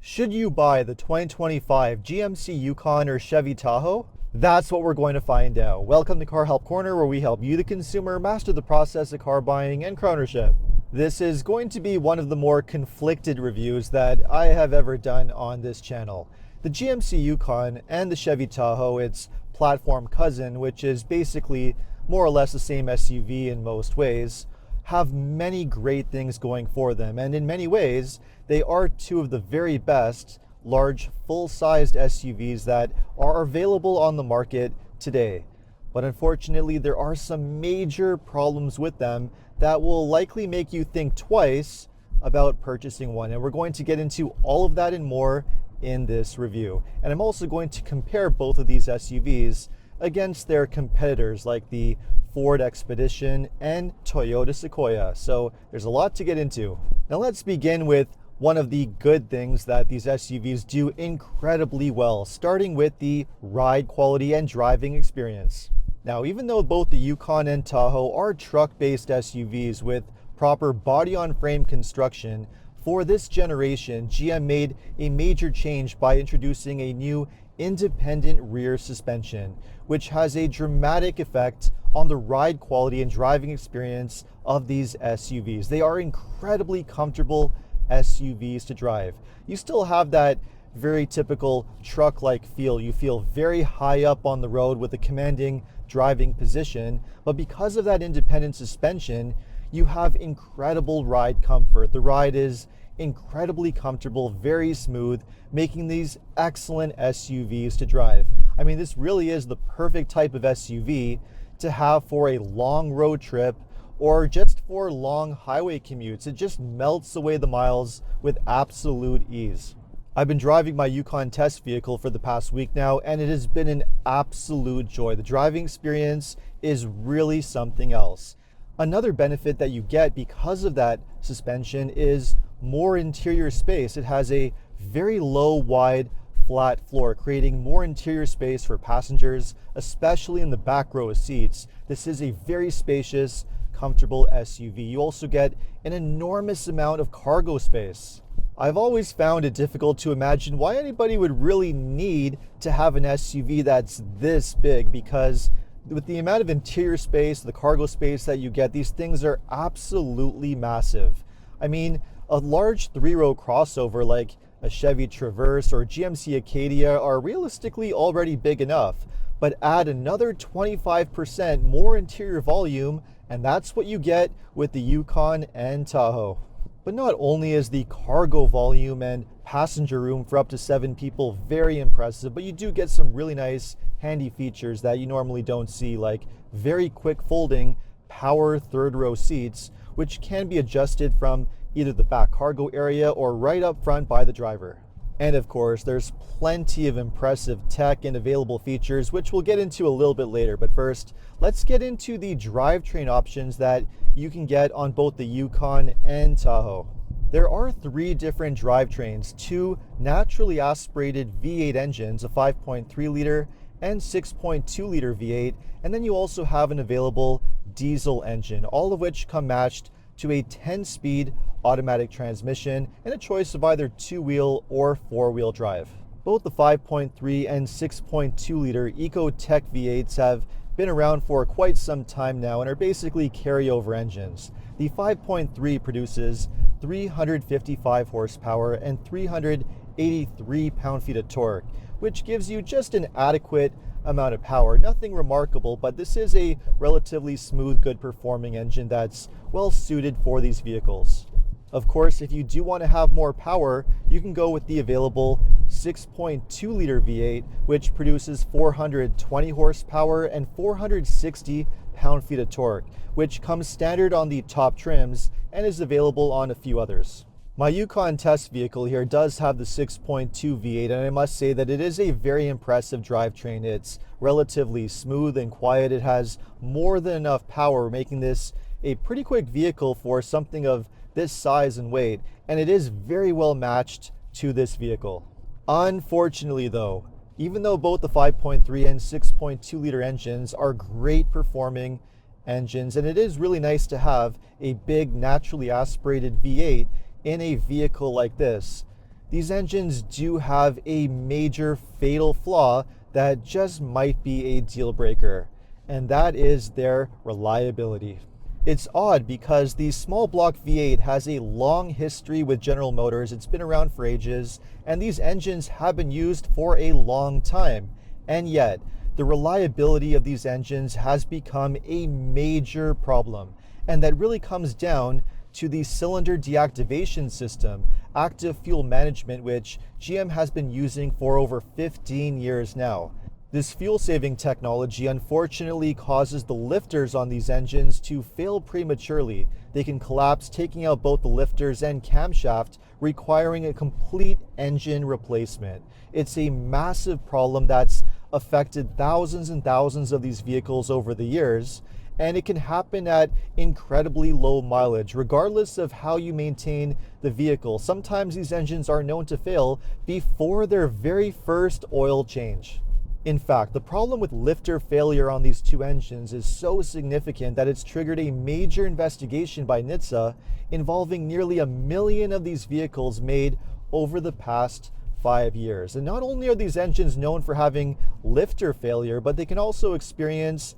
Should you buy the 2025 GMC Yukon or Chevy Tahoe? That's what we're going to find out. Welcome to Car Help Corner, where we help you, the consumer, master the process of car buying and car ownership. This is going to be one of the more conflicted reviews that I have ever done on this channel. The GMC Yukon and the Chevy Tahoe, its platform cousin, which is basically more or less the same SUV in most ways, have many great things going for them, and in many ways they are two of the very best large full-sized SUVs that are available on the market today. But unfortunately, there are some major problems with them that will likely make you think twice about purchasing one, and we're going to get into all of that and more in this review. And I'm also going to compare both of these SUVs against their competitors like the Ford Expedition and Toyota Sequoia. So there's a lot to get into. Now let's begin with one of the good things that these SUVs do incredibly well, starting with the ride quality and driving experience. Now, even though both the Yukon and Tahoe are truck-based SUVs with proper body-on-frame construction, for this generation, GM made a major change by introducing a new independent rear suspension, which has a dramatic effect on the ride quality and driving experience of these SUVs. They are incredibly comfortable SUVs to drive. You still have that very typical truck-like feel. You feel very high up on the road with a commanding driving position, but because of that independent suspension, you have incredible ride comfort. The ride is incredibly comfortable, very smooth, making these excellent SUVs to drive. I mean, this really is the perfect type of SUV to have for a long road trip or just for long highway commutes. It just melts away the miles with absolute ease. I've been driving my Yukon test vehicle for the past week now, and it has been an absolute joy. The driving experience is really something else. Another benefit that you get because of that suspension is more interior space. It has a very low, wide, flat floor, creating more interior space for passengers, especially in the back row of seats. This is a very spacious, comfortable SUV. You also get an enormous amount of cargo space. I've always found it difficult to imagine why anybody would really need to have an SUV that's this big, because with the amount of interior space, the cargo space that you get, these things are absolutely massive. I mean, a large three-row crossover like a Chevy Traverse or GMC Acadia are realistically already big enough, but add another 25% more interior volume, and that's what you get with the Yukon and Tahoe. But not only is the cargo volume and passenger room for up to 7 people very impressive, but you do get some really nice handy features that you normally don't see, like very quick folding power third row seats, which can be adjusted from either the back cargo area or right up front by the driver. And of course, there's plenty of impressive tech and available features, which we'll get into a little bit later. But first, let's get into the drivetrain options that you can get on both the Yukon and Tahoe. There are 3 different drivetrains, 2 naturally aspirated V8 engines, a 5.3 liter and 6.2 liter V8, and then you also have an available diesel engine, all of which come matched to a 10-speed automatic transmission and a choice of either 2-wheel or 4-wheel drive. Both the 5.3 and 6.2 liter EcoTech V8s have been around for quite some time now and are basically carryover engines. The 5.3 produces 355 horsepower and 383 pound-feet of torque, which gives you just an adequate amount of power. Nothing remarkable, but this is a relatively smooth, good performing engine that's well suited for these vehicles. Of course, if you do want to have more power, you can go with the available 6.2 liter V8, which produces 420 horsepower and 460 pound-feet of torque, which comes standard on the top trims and is available on a few others. My Yukon test vehicle here does have the 6.2 V8, and I must say that it is a very impressive drivetrain. It's relatively smooth and quiet. It has more than enough power, making this a pretty quick vehicle for something of this size and weight, and it is very well matched to this vehicle. Unfortunately though, even though both the 5.3 and 6.2 liter engines are great performing engines, and it is really nice to have a big naturally aspirated V8 in a vehicle like this, these engines do have a major fatal flaw that just might be a deal breaker, and that is their reliability. It's odd because the small block V8 has a long history with General Motors. It's been around for ages, and these engines have been used for a long time. And yet, the reliability of these engines has become a major problem. And that really comes down to the cylinder deactivation system, active fuel management, which GM has been using for over 15 years now. This fuel-saving technology unfortunately causes the lifters on these engines to fail prematurely. They can collapse, taking out both the lifters and camshaft, requiring a complete engine replacement. It's a massive problem that's affected thousands and thousands of these vehicles over the years, and it can happen at incredibly low mileage, regardless of how you maintain the vehicle. Sometimes these engines are known to fail before their very first oil change. In fact, the problem with lifter failure on these two engines is so significant that it's triggered a major investigation by NHTSA involving nearly 1 million of these vehicles made over the past 5 years. And not only are these engines known for having lifter failure, but they can also experience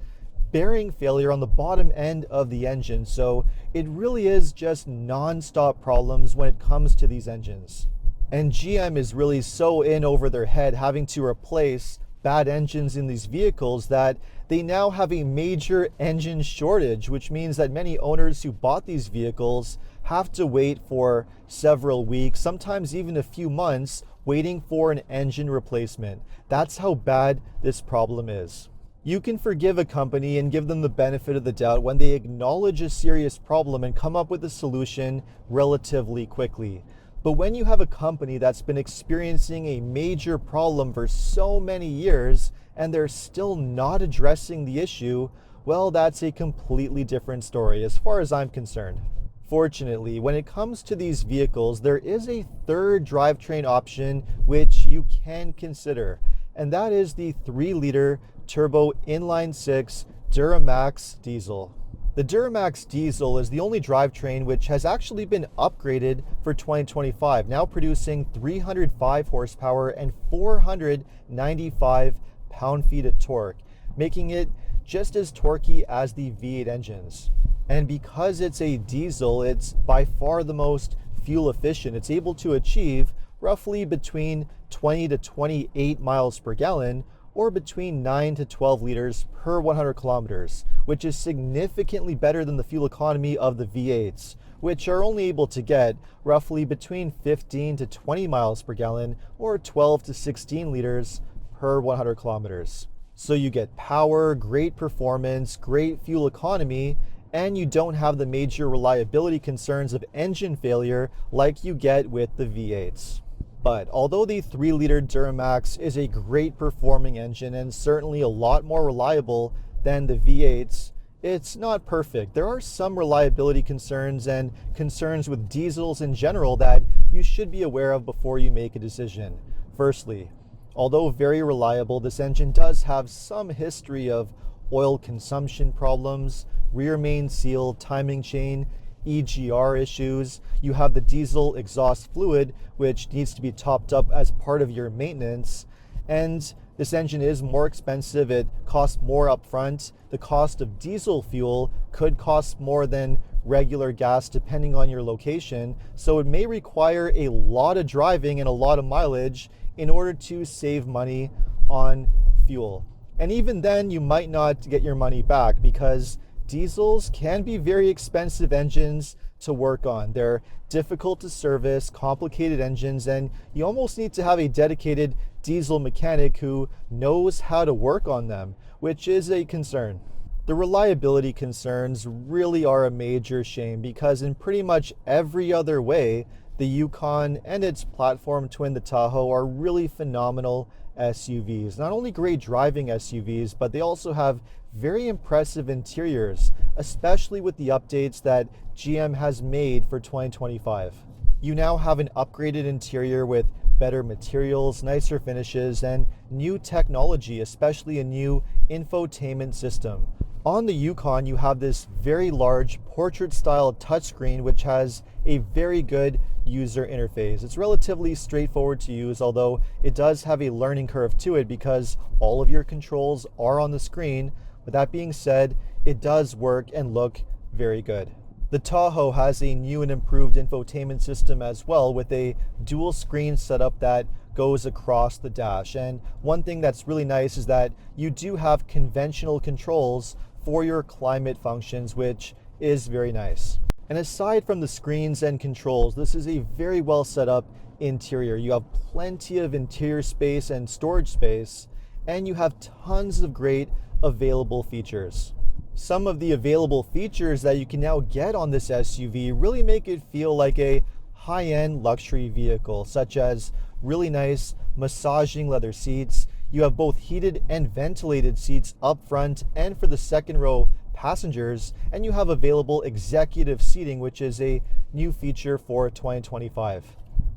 bearing failure on the bottom end of the engine. So it really is just non-stop problems when it comes to these engines. And GM is really so in over their head having to replace bad engines in these vehicles that they now have a major engine shortage, which means that many owners who bought these vehicles have to wait for several weeks, sometimes even a few months, waiting for an engine replacement. That's how bad this problem is. You can forgive a company and give them the benefit of the doubt when they acknowledge a serious problem and come up with a solution relatively quickly. But when you have a company that's been experiencing a major problem for so many years and they're still not addressing the issue, well, that's a completely different story as far as I'm concerned. Fortunately, when it comes to these vehicles, there is a third drivetrain option which you can consider, and that is the 3-liter turbo inline-6 Duramax Diesel. The Duramax Diesel is the only drivetrain which has actually been upgraded for 2025, now producing 305 horsepower and 495 pound-feet of torque, making it just as torquey as the V8 engines. And because it's a diesel, it's by far the most fuel efficient. It's able to achieve roughly between 20 to 28 miles per gallon, or between 9 to 12 liters per 100 kilometers, which is significantly better than the fuel economy of the V8s, which are only able to get roughly between 15 to 20 miles per gallon, or 12 to 16 liters per 100 kilometers. So you get power, great performance, great fuel economy, and you don't have the major reliability concerns of engine failure like you get with the V8s. But although the 3-liter Duramax is a great performing engine and certainly a lot more reliable than the V8s, it's not perfect. There are some reliability concerns and concerns with diesels in general that you should be aware of before you make a decision. Firstly, although very reliable, this engine does have some history of oil consumption problems, rear main seal, timing chain, EGR issues. You have the diesel exhaust fluid, which needs to be topped up as part of your maintenance. And this engine is more expensive. It costs more upfront. The cost of diesel fuel could cost more than regular gas depending on your location. So it may require a lot of driving and a lot of mileage in order to save money on fuel. And even then, you might not get your money back because diesels can be very expensive engines to work on. They're difficult to service, complicated engines, and you almost need to have a dedicated diesel mechanic who knows how to work on them, which is a concern. The reliability concerns really are a major shame because in pretty much every other way, the Yukon and its platform twin, the Tahoe, are really phenomenal SUVs. Not only great driving SUVs, but they also have very impressive interiors, especially with the updates that GM has made for 2025. You now have an upgraded interior with better materials, nicer finishes, and new technology, especially a new infotainment system. On the Yukon, you have this very large portrait-style touchscreen, which has a very good user interface. It's relatively straightforward to use, although it does have a learning curve to it because all of your controls are on the screen. With that being said, it does work and look very good. The Tahoe has a new and improved infotainment system as well, with a dual screen setup that goes across the dash. And one thing that's really nice is that you do have conventional controls for your climate functions, which is very nice. And aside from the screens and controls, this is a very well set up interior. You have plenty of interior space and storage space, and you have tons of great available features. Some of the available features that you can now get on this SUV really make it feel like a high-end luxury vehicle, such as really nice massaging leather seats. You have both heated and ventilated seats up front and for the second row passengers, and you have available executive seating, which is a new feature for 2025.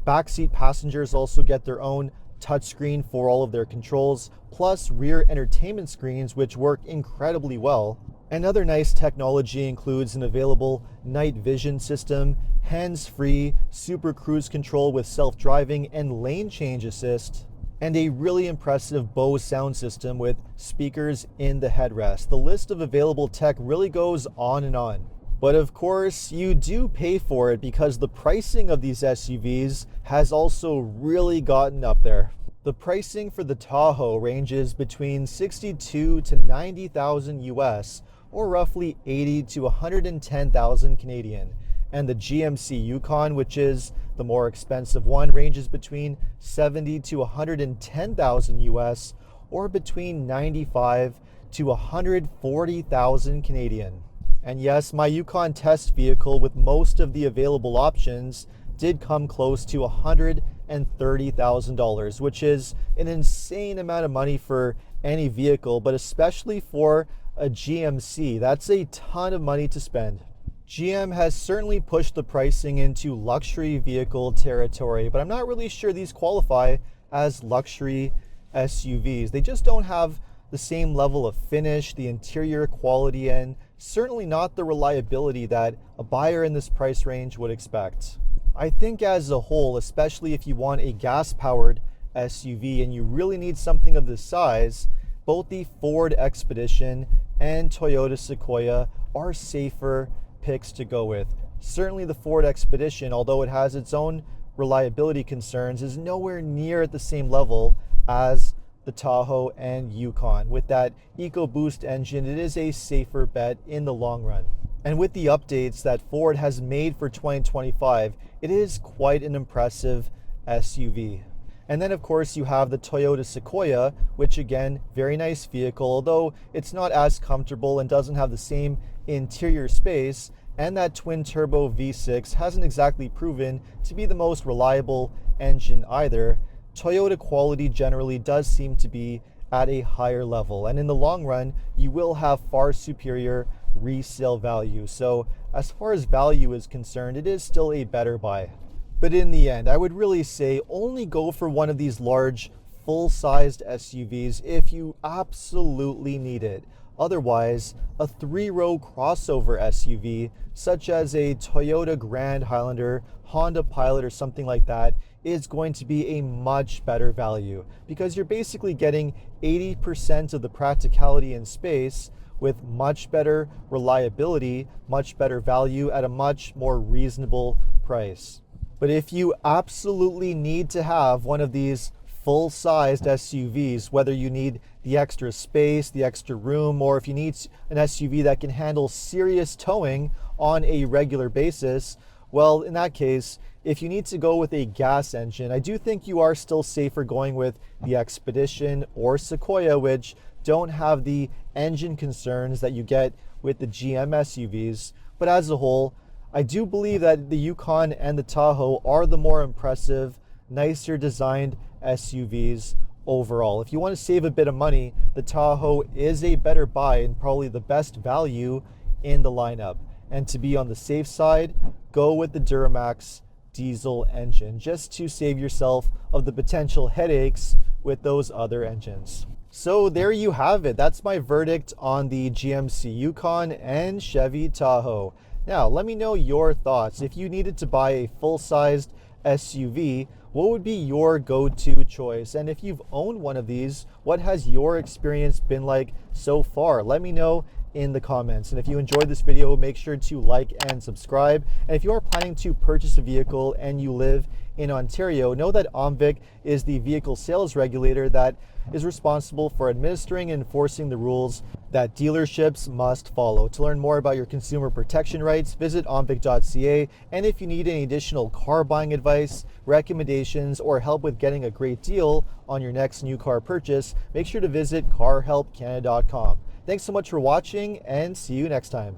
Backseat passengers also get their own touchscreen for all of their controls, plus rear entertainment screens, which work incredibly well. And other nice technology includes an available night vision system, hands-free Super Cruise control with self-driving and lane change assist, and a really impressive Bose sound system with speakers in the headrest. The list of available tech really goes on and on. But of course, you do pay for it because the pricing of these SUVs has also really gotten up there. The pricing for the Tahoe ranges between $62,000 to $90,000 US, or roughly $80,000 to $110,000 Canadian. And the GMC Yukon, which is the more expensive one, ranges between $70,000 to $110,000 US, or between $95,000 to $140,000 Canadian. And yes, my Yukon test vehicle with most of the available options did come close to $130,000, which is an insane amount of money for any vehicle, but especially for a GMC. That's a ton of money to spend. GM has certainly pushed the pricing into luxury vehicle territory, but I'm not really sure these qualify as luxury SUVs. They just don't have the same level of finish, the interior quality, and certainly not the reliability that a buyer in this price range would expect. I think as a whole, especially if you want a gas-powered SUV and you really need something of this size, both the Ford Expedition and Toyota Sequoia are safer picks to go with. Certainly the Ford Expedition, although it has its own reliability concerns, is nowhere near at the same level as the Tahoe and Yukon. With that EcoBoost engine, it is a safer bet in the long run. And with the updates that Ford has made for 2025, it is quite an impressive SUV. And then of course you have the Toyota Sequoia, which again, very nice vehicle, although it's not as comfortable and doesn't have the same interior space, and that twin turbo V6 hasn't exactly proven to be the most reliable engine either. Toyota quality generally does seem to be at a higher level, and in the long run you will have far superior resale value. So as far as value is concerned, it is still a better buy. But in the end, I would really say only go for one of these large full-sized SUVs if you absolutely need it. Otherwise, a three-row crossover SUV such as a Toyota Grand Highlander, Honda Pilot, or something like that is going to be a much better value, because you're basically getting 80% of the practicality and space with much better reliability, much better value at a much more reasonable price. But if you absolutely need to have one of these full-sized SUVs, whether you need the extra space, the extra room, or if you need an SUV that can handle serious towing on a regular basis, well, in that case, if you need to go with a gas engine, I do think you are still safer going with the Expedition or Sequoia, which don't have the engine concerns that you get with the GM SUVs. But as a whole, I do believe that the Yukon and the Tahoe are the more impressive, nicer designed SUVs overall. If you want to save a bit of money, the Tahoe is a better buy and probably the best value in the lineup. And to be on the safe side, go with the Duramax Diesel engine, just to save yourself of the potential headaches with those other engines. So there you have it. That's my verdict on the GMC Yukon and Chevy Tahoe. Now, let me know your thoughts. If you needed to buy a full-sized SUV, what would be your go-to choice? And if you've owned one of these, what has your experience been like so far? Let me know in the comments. And if you enjoyed this video, make sure to like and subscribe. And if you are planning to purchase a vehicle and you live in Ontario, know that OMVIC is the vehicle sales regulator that is responsible for administering and enforcing the rules that dealerships must follow. To learn more about your consumer protection rights, visit omvic.ca. And if you need any additional car buying advice, recommendations, or help with getting a great deal on your next new car purchase, make sure to visit carhelpcanada.com. Thanks so much for watching, and see you next time.